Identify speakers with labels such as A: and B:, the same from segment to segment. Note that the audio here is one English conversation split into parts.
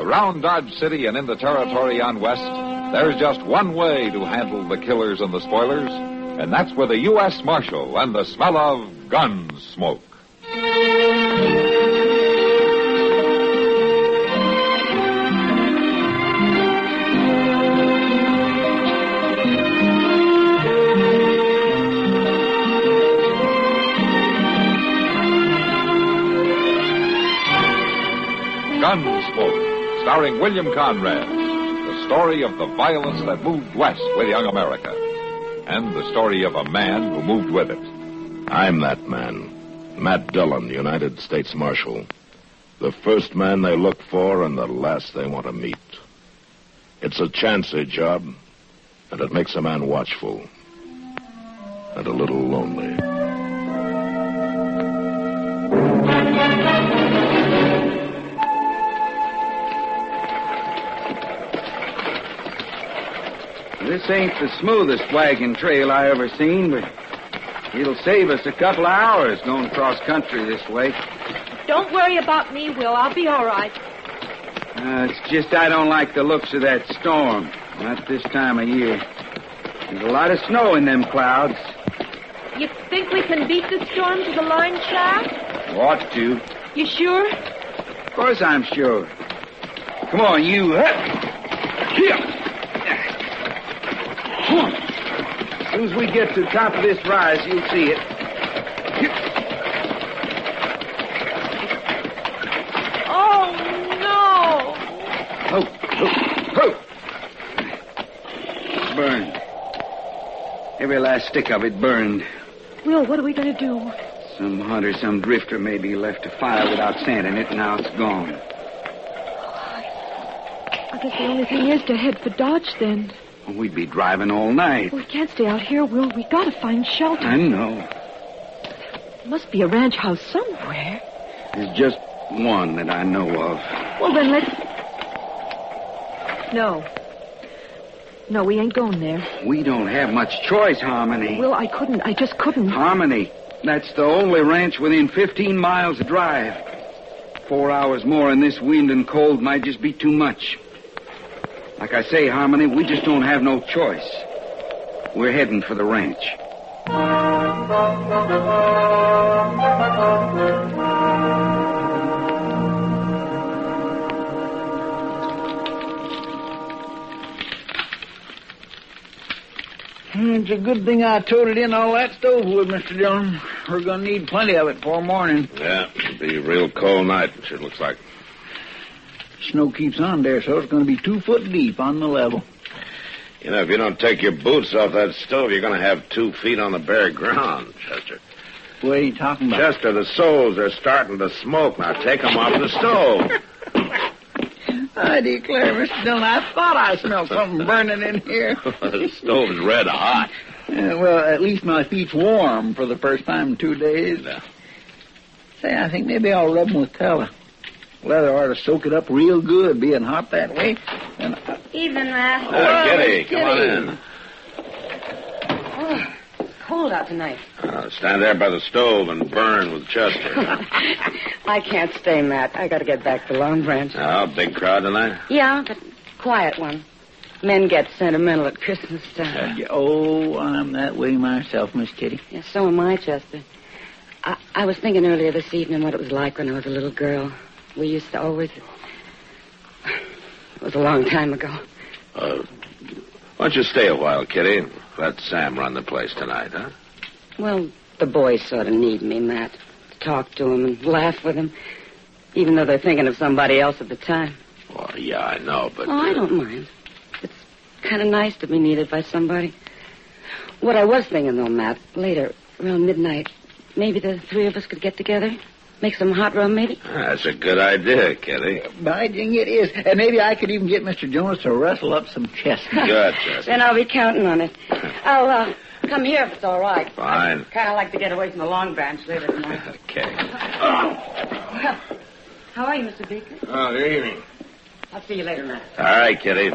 A: Around Dodge City and in the territory on west, there's just one way to handle the killers and the spoilers, and that's with a U.S. Marshal and the smell of Gunsmoke. Gunsmoke, starring William Conrad, the story of the violence that moved west with young America, and the story of a man who moved with it.
B: I'm that man, Matt Dillon, United States Marshal. The first man they look for and the last they want to meet. It's a chancy job, and it makes a man watchful and a little lonely.
C: This ain't the smoothest wagon trail I ever seen, but it'll save us a couple of hours going cross country this way.
D: Don't worry about me, Will. I'll be all right.
C: It's just I don't like the looks of that storm. Not this time of year. There's a lot of snow in them clouds.
D: You think we can beat the storm to the line shaft?
C: Ought to.
D: You sure?
C: Of course I'm sure. Come on, you. Here. As soon as we get to the top of this rise, you'll see it.
D: Oh, no!
C: Oh. Burned. Every last stick of it burned.
D: Will, what are we going to do?
C: Some hunter, some drifter maybe left a fire without sand in it, and now it's gone.
D: I guess the only thing is to head for Dodge, then.
C: Well, we'd be driving all night.
D: We can't stay out here, Will. We got to find shelter.
C: I know.
D: There must be a ranch house somewhere.
C: There's just one that I know of.
D: Well, then let's... No, we ain't going there.
C: We don't have much choice, Harmony.
D: Will, I just couldn't.
C: Harmony, that's the only ranch within 15 miles of drive. 4 hours more in this wind and cold might just be too much. Like I say, Harmony, we just don't have no choice. We're heading for the ranch.
E: It's a good thing I toted in all that stove wood, Mr. Dillon. We're going to need plenty of it for morning.
B: Yeah, it'll be a real cold night, it looks like.
E: Snow keeps on there, so it's going to be 2 foot deep on the level.
B: You know, if you don't take your boots off that stove, you're going to have 2 feet on the bare ground, Chester.
E: What are you talking about?
B: Chester, the soles are starting to smoke. Now take them off the stove.
E: I declare, Mr. Dillon, I thought I smelled something burning in here.
B: The stove's red hot.
E: Well, at least my feet's warm for the first time in 2 days.
B: Yeah.
E: Say, I think maybe I'll rub them with tallow. Leather ought to soak it up real good, being hot that way. And
D: Evening, Matt.
B: Kitty, come on in.
F: Oh, it's cold out tonight.
B: Stand there by the stove and burn with Chester.
F: I can't stay, Matt. I got to get back to Long Branch.
B: Oh, big crowd tonight?
F: Yeah, but quiet one. Men get sentimental at Christmas time.
E: Oh, I'm that way myself, Miss Kitty.
F: Yeah, so am I, Chester. I was thinking earlier this evening what it was like when I was a little girl. We used to always... It was a long time ago.
B: Why don't you stay a while, Kitty? Let Sam run the place tonight, huh?
F: Well, the boys sort of need me, Matt. To talk to them and laugh with them, even though they're thinking of somebody else at the time.
B: Well, yeah, I know, but...
F: Oh, I don't mind. It's kind of nice to be needed by somebody. What I was thinking, though, Matt, later, around midnight, maybe the 3 of us could get together, make some hot rum, maybe?
B: That's a good idea, Kitty.
E: By jing, it is. And maybe I could even get Mr. Jones to rustle up some chestnuts.
B: Good, Chester.
F: Then I'll be counting on it. I'll come here if it's all right.
B: Fine.
F: I'd kind of like to get away from the Long Branch later tonight.
B: Okay.
F: Well, how are you, Mr. Beeker?
B: Oh, good evening.
F: I'll see you later, Matt.
B: All right, Kitty.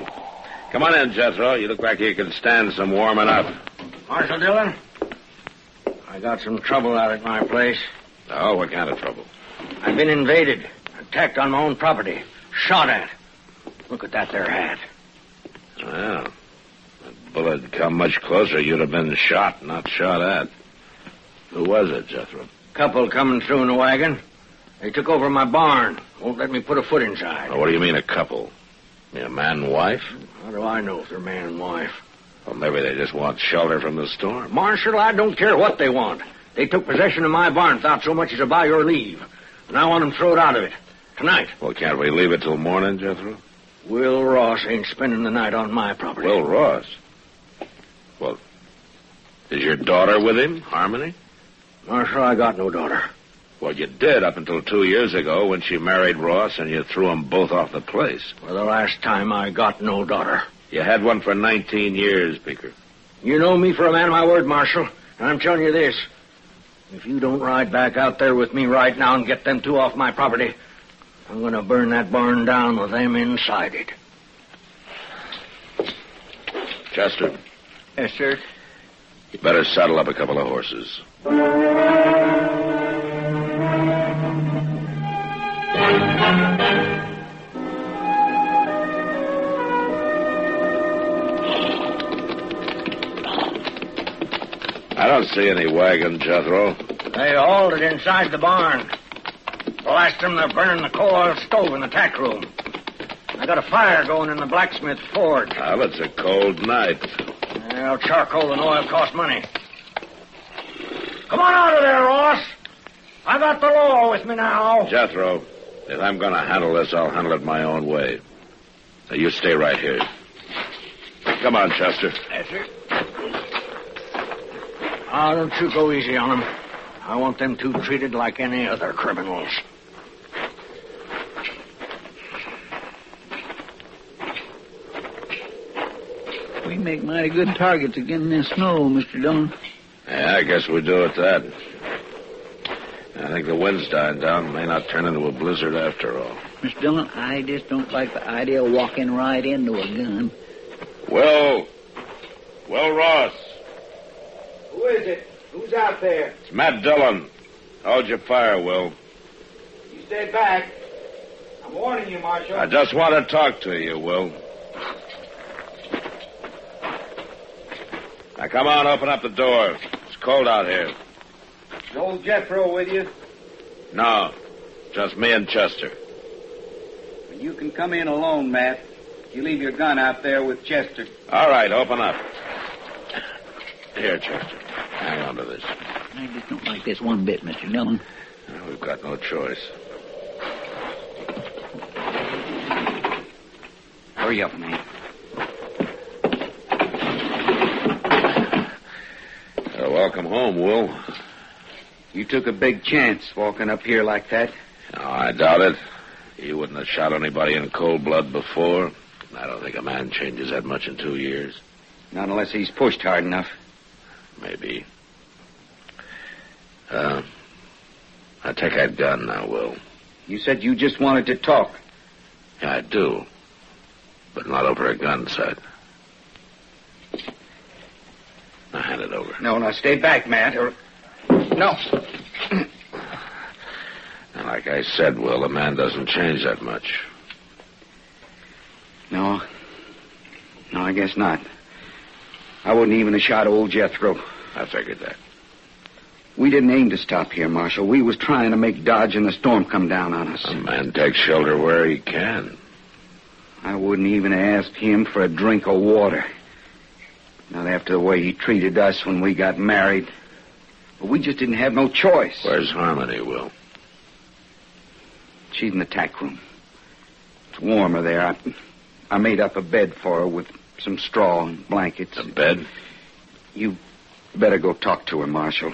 B: Come on in, Jethro. You look like you can stand some warming up.
G: Marshal Dillon, I got some trouble out at my place.
B: Oh, what kind of trouble?
G: I've been invaded, attacked on my own property, shot at. Look at that there hat.
B: Well, that bullet had come much closer, you'd have been shot, not shot at. Who was it, Jethro?
G: Couple coming through in the wagon. They took over my barn. Won't let me put a foot inside.
B: What do you mean, a couple? You mean a man and wife?
G: How do I know if they're man and wife?
B: Well, maybe they just want shelter from the storm.
G: Marshal, I don't care what they want. They took possession of my barn without so much as a by your leave. And I want them thrown out of it. Tonight.
B: Well, can't we leave it till morning, Jethro?
G: Will Ross ain't spending the night on my property.
B: Will Ross? Well, is your daughter with him, Harmony?
G: Marshal, I got no daughter.
B: Well, you did up until 2 years ago when she married Ross and you threw them both off the place.
G: For the last time, I got no daughter.
B: You had one for 19 years, Beeker.
G: You know me for a man of my word, Marshal. And I'm telling you this. If you don't ride back out there with me right now and get them two off my property, I'm going to burn that barn down with them inside it.
B: Chester.
E: Yes, sir.
B: You better saddle up a couple of horses. I don't see any wagon, Jethro.
G: They hauled it inside the barn. Blast them, they're burning the coal oil stove in the tack room. I got a fire going in the blacksmith forge.
B: Well, it's a cold night.
G: Well, charcoal and oil cost money. Come on out of there, Ross. I got the law with me now.
B: Jethro, if I'm going to handle this, I'll handle it my own way. Now, you stay right here. Come on, Chester.
G: Yes, sir. Oh, don't you go easy on them. I want them two treated like any other criminals.
E: We make mighty good targets again in this snow, Mr. Dillon.
B: Yeah, I guess we do at that. I think the wind's dying down. May not turn into a blizzard after all.
E: Mr. Dillon, I just don't like the idea of walking right into a gun.
B: Will Ross.
C: Who is it? Who's out there?
B: It's Matt Dillon. Hold your fire, Will.
C: You stay back. I'm warning you, Marshal.
B: I just want to talk to you, Will. Now, come on, open up the door. It's cold out here.
C: Is old Jethro with you?
B: No, just me and Chester.
C: Well, you can come in alone, Matt. You leave your gun out there with Chester.
B: All right, open up. Here, Chester. Hang on to this.
E: I just don't like this one bit, Mr. Dillon.
B: Well, we've got no choice.
C: Hurry up, man.
B: Welcome home, Will.
C: You took a big chance walking up here like that.
B: No, I doubt it. You wouldn't have shot anybody in cold blood before. I don't think a man changes that much in 2 years.
C: Not unless he's pushed hard enough.
B: Maybe. I take that gun now, Will.
C: You said you just wanted to talk.
B: Yeah, I do. But not over a gun sight. Now hand it over.
C: No, stay back, Matt, or... No.
B: And like I said, Will, a man doesn't change that much.
C: No, I guess not. I wouldn't even have shot old Jethro.
B: I figured that.
C: We didn't aim to stop here, Marshal. We was trying to make Dodge and the storm come down on us.
B: A man takes shelter where he can.
C: I wouldn't even ask him for a drink of water. Not after the way he treated us when we got married. But we just didn't have no choice.
B: Where's Harmony, Will?
C: She's in the tack room. It's warmer there. I made up a bed for her with some straw and blankets.
B: A bed?
C: You better go talk to her, Marshal.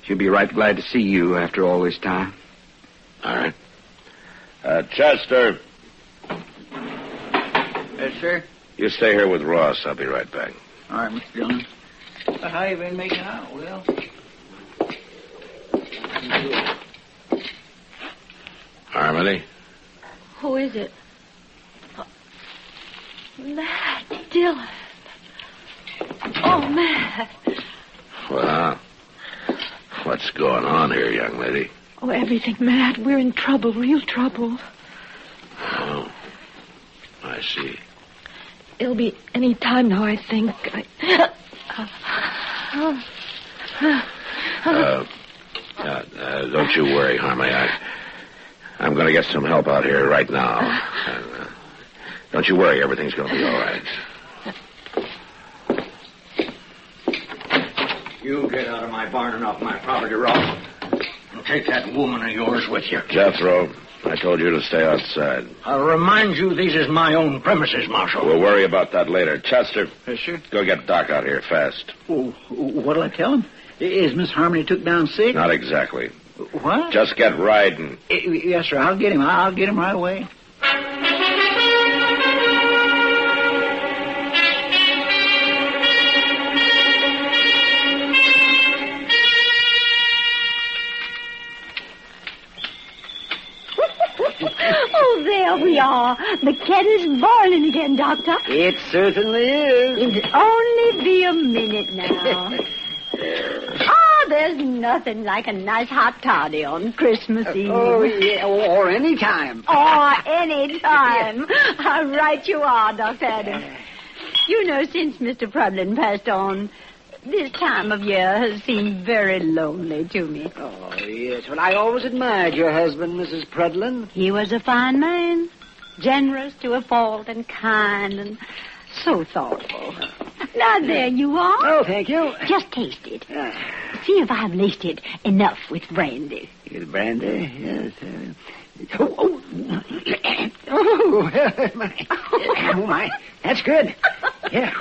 C: She'll be right glad to see you after all this time.
B: All right. Chester.
E: Yes, sir.
B: You stay here with Ross. I'll be right back.
E: All right, Mr. Dillon. But how you been making out, Will?
B: Harmony?
D: Who is it? Oh, Matt Dillon. Oh, Matt.
B: Well, what's going on here, young lady?
D: Oh, everything, Matt. We're in trouble, real trouble.
B: Oh. see.
D: It'll be any time now, I think.
B: Don't you worry, Harmony. I'm going to get some help out here right now. Don't you worry, everything's going to be all right.
G: You get out of my barn and off my property, Ralph. And take that woman of yours with you.
B: Jethro, I told you to stay outside.
G: I'll remind you these is my own premises, Marshal.
B: We'll worry about that later. Chester.
E: Yes, sir.
B: Go get Doc out here fast.
E: Oh, what'll I tell him? Is Miss Harmony took down sick?
B: Not exactly.
E: What?
B: Just get riding.
E: Yes, sir. I'll get him. I'll get him right away.
H: Oh, there we are. The kettle's boiling again, Doctor.
E: It certainly is.
H: It'll only be a minute now. There's nothing like a nice hot toddy on Christmas Eve.
E: Oh, yeah, or any time.
H: Or any time. How right you are, Dr. Adams. You know, since Mr. Prudlin passed on, this time of year has seemed very lonely to me.
E: Oh, yes. Well, I always admired your husband, Mrs. Prudlin.
H: He was a fine man, generous to a fault and kind and so thoughtful. Now, there you are.
E: Oh, thank you.
H: Just taste it. See if I've laced it enough with brandy.
E: Brandy? Yes. My. That's good. Yeah,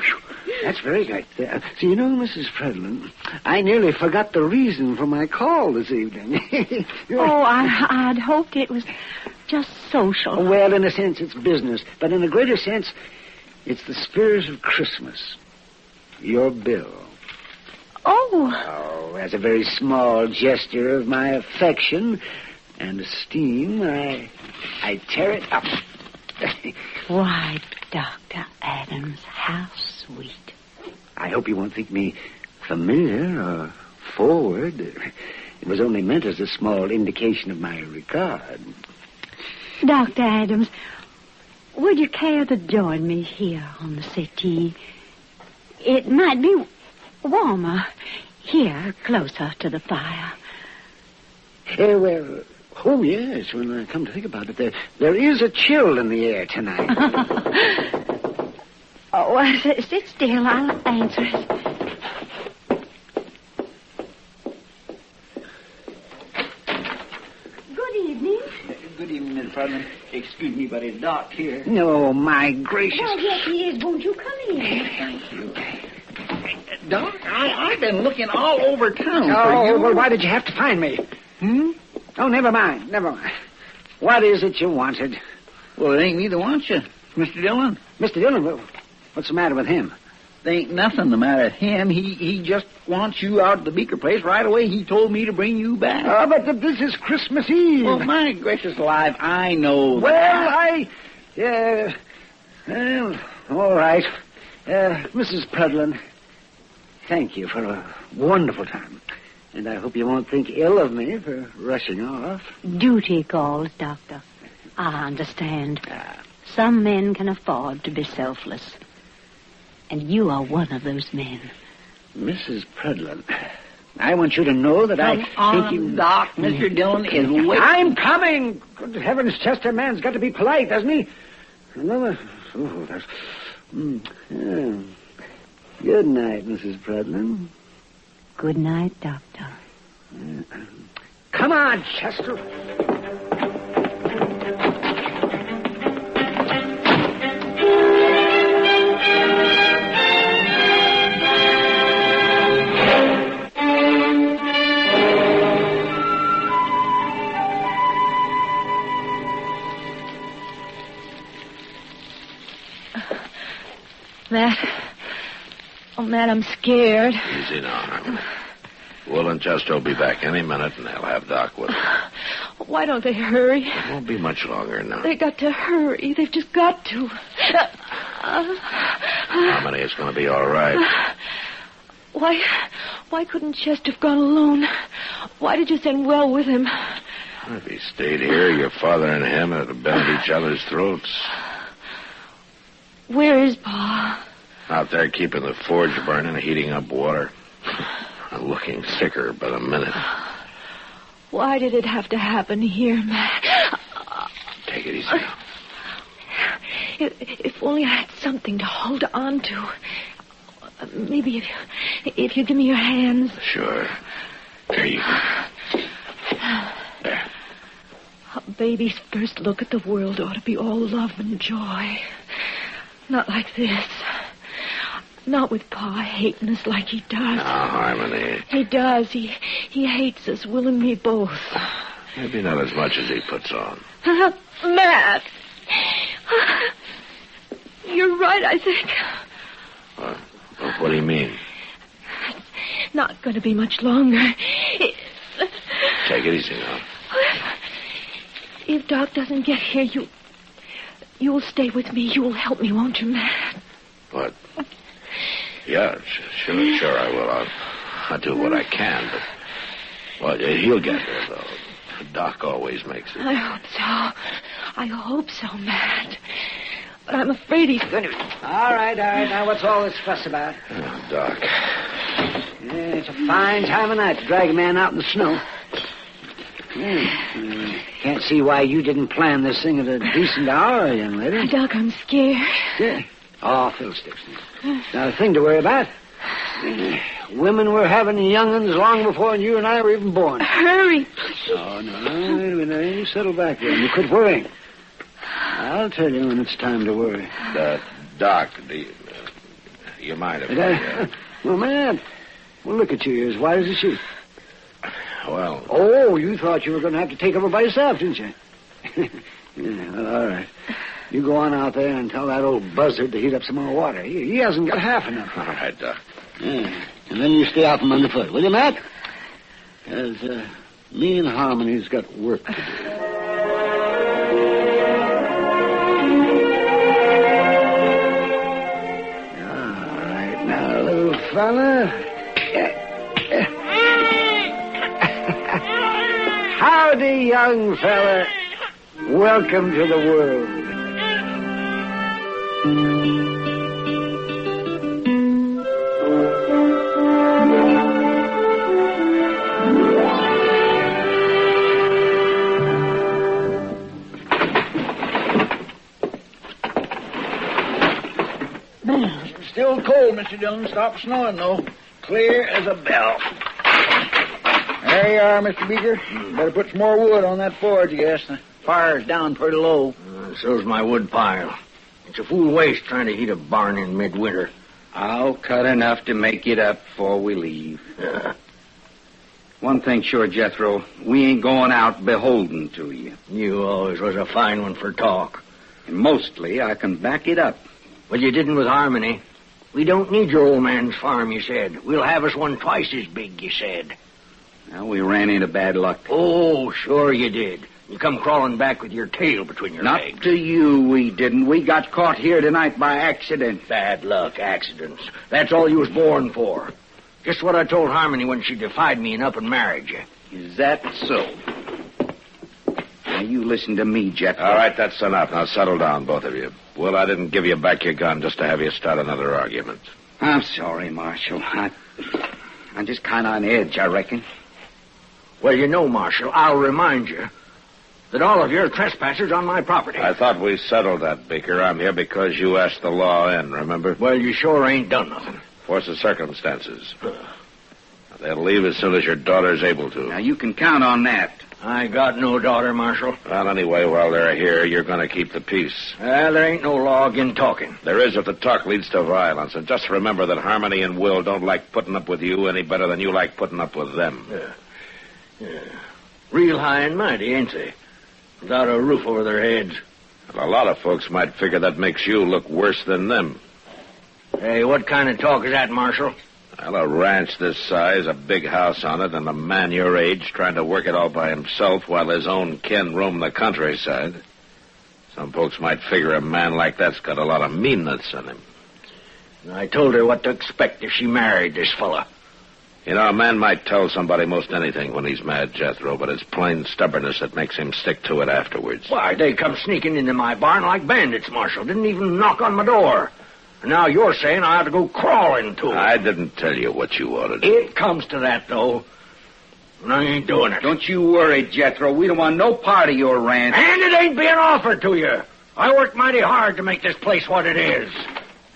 E: that's very good. So, you know, Mrs. Prudlin, I nearly forgot the reason for my call this evening.
H: I'd hoped it was just social.
E: Well, in a sense, it's business. But in a greater sense, it's the spirit of Christmas. Your bill. Oh, as a very small gesture of my affection and esteem, I tear it up.
H: Why, Dr. Adams, how sweet.
E: I hope you won't think me familiar or forward. It was only meant as a small indication of my regard.
H: Dr. Adams, would you care to join me here on the settee? It might be warmer here, closer to the fire.
E: Oh, yes, when I come to think about it, there is a chill in the air tonight.
H: Sit still. I'll answer it. Good evening.
E: Good evening, Miss Prudlin. Excuse me, but it's Doc here. No, my gracious.
H: Well, yes, he is. Won't you come in?
E: Thank you. Doc, I've been looking all over town for you. Well, why did you have to find me? Oh, never mind. What is it you wanted? Well, it ain't me that wants you. Mr. Dillon. Mr. Dillon? What's the matter with him? There ain't nothing the matter with him. He just wants you out at the Beeker place right away. He told me to bring you back. Oh, but this is Christmas Eve. Well, my gracious alive, I know that. Well, all right. Mrs. Prudlin, thank you for a wonderful time. And I hope you won't think ill of me for rushing off.
H: Duty calls, Doctor. I understand. Some men can afford to be selfless. And you are one of those men.
E: Mrs. Prudlin, I want you to know that I think you... Doc, Mr. Dillon is waiting. I'm coming! Good heavens, Chester, man's got to be polite, doesn't he? Another... Oh, that's... Good night, Mrs. Prudlin.
H: Good night, Doctor.
E: Come on, Chester.
D: Matt, I'm scared.
B: Easy now, Harmony. Will and Chester will be back any minute, and they'll have Doc with them.
D: Why don't they hurry?
B: It won't be much longer now.
D: They got to hurry. They've just got to.
B: Harmony, it's going to be all right.
D: Why couldn't Chester have gone alone? Why did you send Will with him?
B: If he stayed here, your father and him would have been at each other's throats.
D: Where is Pa?
B: Out there keeping the forge burning and heating up water. Looking sicker by the minute.
D: Why did it have to happen here, Matt?
B: Take it easy now.
D: If only I had something to hold on to. Maybe if you give me your hands.
B: Sure. There you go. There.
D: A baby's first look at the world ought to be all love and joy. Not like this. Not with Pa hating us like he does.
B: Now, Harmony.
D: He does. He hates us, Will and me both.
B: Maybe not as much as he puts on.
D: Matt. You're right, I think.
B: What do you mean?
D: It's not going to be much longer.
B: Take it easy now.
D: If Doc doesn't get here, you'll stay with me. You'll help me, won't you, Matt?
B: What? Yeah, sure I will. I'll do what I can, but... Well, he'll get there, though. Doc always makes it.
D: I hope so, Matt. But I'm afraid he's going to...
E: All right. Now, what's all this fuss about?
B: Oh, Doc.
E: Yeah, it's a fine time of night to drag a man out in the snow. Can't see why you didn't plan this thing at a decent hour, young lady.
D: Doc, I'm scared.
E: Yeah. Oh, fiddlesticks. Not a thing to worry about. Women were having young'uns long before you and I were even born.
D: Hurry, please.
E: Oh, no. Wait a minute. You settle back there and you quit worrying. I'll tell you when it's time to worry.
B: Doc, do you mind if I...
E: Well, man. Well, look at you. You're as white as a sheet.
B: Well...
E: Oh, you thought you were going to have to take over by yourself, didn't you? Yeah, well, all right. You go on out there and tell that old buzzard to heat up some more water. He hasn't got half enough.
B: All right, Doc.
E: Yeah. And then you stay out from underfoot, will you, Matt? Because me and Harmony's got work to do. All right, now, little fella. Howdy, young fella. Welcome to the world.
I: Still cold, Mr. Dillon. Stopped snowing, though. Clear as a bell. There you are, Mr. Beeker. Better put some more wood on that forge, I guess. The fire's down pretty low.
G: So's my wood pile. It's a fool waste trying to heat a barn in midwinter.
C: I'll cut enough to make it up before we leave. One thing sure, Jethro. We ain't going out beholden to you.
G: You always was a fine one for talk.
C: And mostly I can back it up.
G: Well, you didn't with Harmony. We don't need your old man's farm, you said. We'll have us one twice as big, you said.
C: Now, we ran into bad luck.
G: Oh, sure you did. You come crawling back with your tail between your legs.
C: Not to you, we didn't. We got caught here tonight by accident.
G: Bad luck, accidents. That's all you was born for. Just what I told Harmony when she defied me and up and married you.
C: Is that so? Now, you listen to me, Jethro.
B: All right, that's enough. Now settle down, both of you. Well, I didn't give you back your gun just to have you start another argument.
C: I'm sorry, Marshal. I'm just kind of on edge, I reckon.
G: Well, you know, Marshal, I'll remind you that all of you are trespassers on my property.
B: I thought we settled that, Beeker. I'm here because you asked the law in, remember?
G: Well, you sure ain't done nothing.
B: Force of circumstances. They'll leave as soon as your daughter's able to.
C: Now, you can count on that.
G: I got no daughter, Marshal.
B: Well, anyway, while they're here, you're going to keep the peace.
G: Well, there ain't no law against talking.
B: There is if the talk leads to violence. And just remember that Harmony and Will don't like putting up with you any better than you like putting up with them.
G: Yeah. Real high and mighty, ain't they? Without a roof over their heads.
B: Well, a lot of folks might figure that makes you look worse than them.
G: Hey, what kind of talk is that, Marshal?
B: Well, a ranch this size, a big house on it, and a man your age trying to work it all by himself while his own kin roam the countryside. Some folks might figure a man like that's got a lot of meanness in him.
G: I told her what to expect if she married this fella.
B: You know, a man might tell somebody most anything when he's mad, Jethro, but it's plain stubbornness that makes him stick to it afterwards.
G: Why, they come sneaking into my barn like bandits, Marshal. Didn't even knock on my door. And now you're saying I ought to go crawling to them.
B: I didn't tell you what you ought to do.
G: It comes to that, though. And I ain't doing it.
C: Don't you worry, Jethro. We don't want no part of your ranch.
G: And it ain't being offered to you. I worked mighty hard to make this place what it is.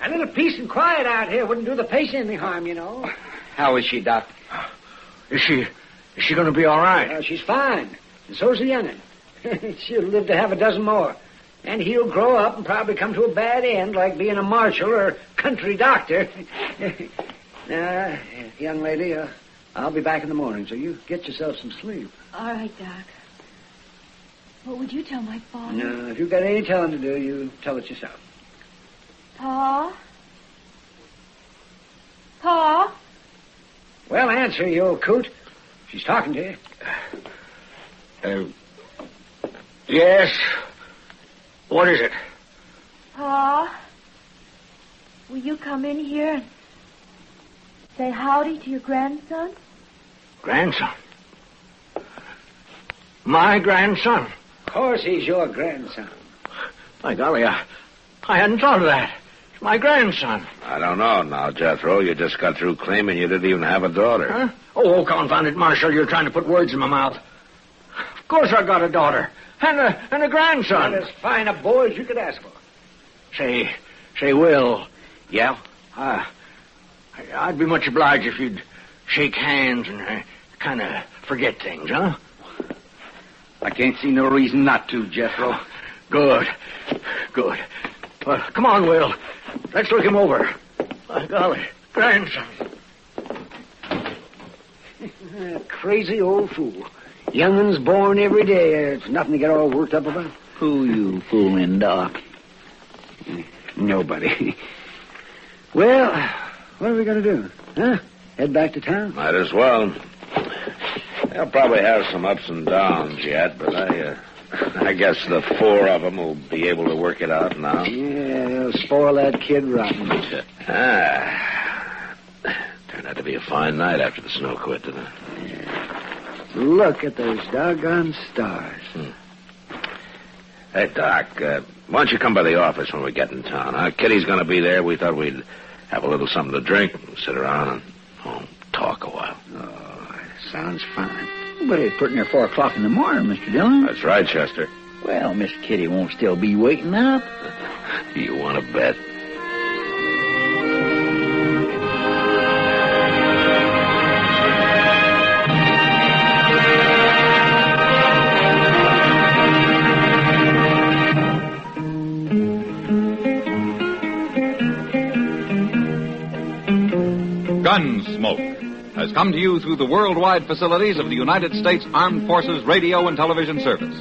E: A little peace and quiet out here wouldn't do the patient any harm, you know.
C: How is she, Doc?
G: Is she going to be all right?
E: She's fine. And so's the young'un. She'll live to have a dozen more. And he'll grow up and probably come to a bad end, like being a marshal or a country doctor. Now, young lady, I'll be back in the morning, so you get yourself some sleep.
D: All right, Doc. What would you tell my father?
E: No, if you've got any telling to do, you tell it yourself.
D: Pa? Pa?
E: Well, answer, you old coot. She's talking to you.
G: Yes. What is it?
D: Pa? Will you come in here and say howdy to your grandson?
G: Grandson? My grandson?
E: Of course he's your grandson.
G: My golly, I hadn't thought of that. It's my grandson.
B: I don't know now, Jethro. You just got through claiming you didn't even have a daughter.
G: Huh? Oh, confound it, Marshal. You're trying to put words in my mouth. Of course I got a daughter. And a grandson.
E: Not as fine a boy as you could ask for.
G: Say, Will. Yeah? I'd be much obliged if you'd shake hands and kind of forget things, huh?
C: I can't see no reason not to, Jethro.
G: Good. Well, come on, Will. Let's look him over. My golly, grandson.
E: Crazy old fool. Young'un's born every day. It's nothing to get all worked up about.
I: Who you fooling, Doc?
E: Nobody. Well, what are we going to do? Huh? Head back to town?
B: Might as well. They'll probably have some ups and downs yet, but I guess the four of them will be able to work it out now.
E: Yeah, they'll spoil that kid rotten.
B: Turned out to be a fine night after the snow quit, didn't it?
E: Yeah. Look at those doggone stars.
B: Hey, Doc, why don't you come by the office when we get in town? Kitty's going to be there. We thought we'd have a little something to drink and sit around and talk a while.
E: Oh, sounds fine.
I: But it's pretty near 4 o'clock in the morning, Mr. Dillon.
B: That's right, Chester.
I: Well, Miss Kitty won't still be waiting up.
B: You want to bet?
A: Gunsmoke has come to you through the worldwide facilities of the United States Armed Forces Radio and Television Service.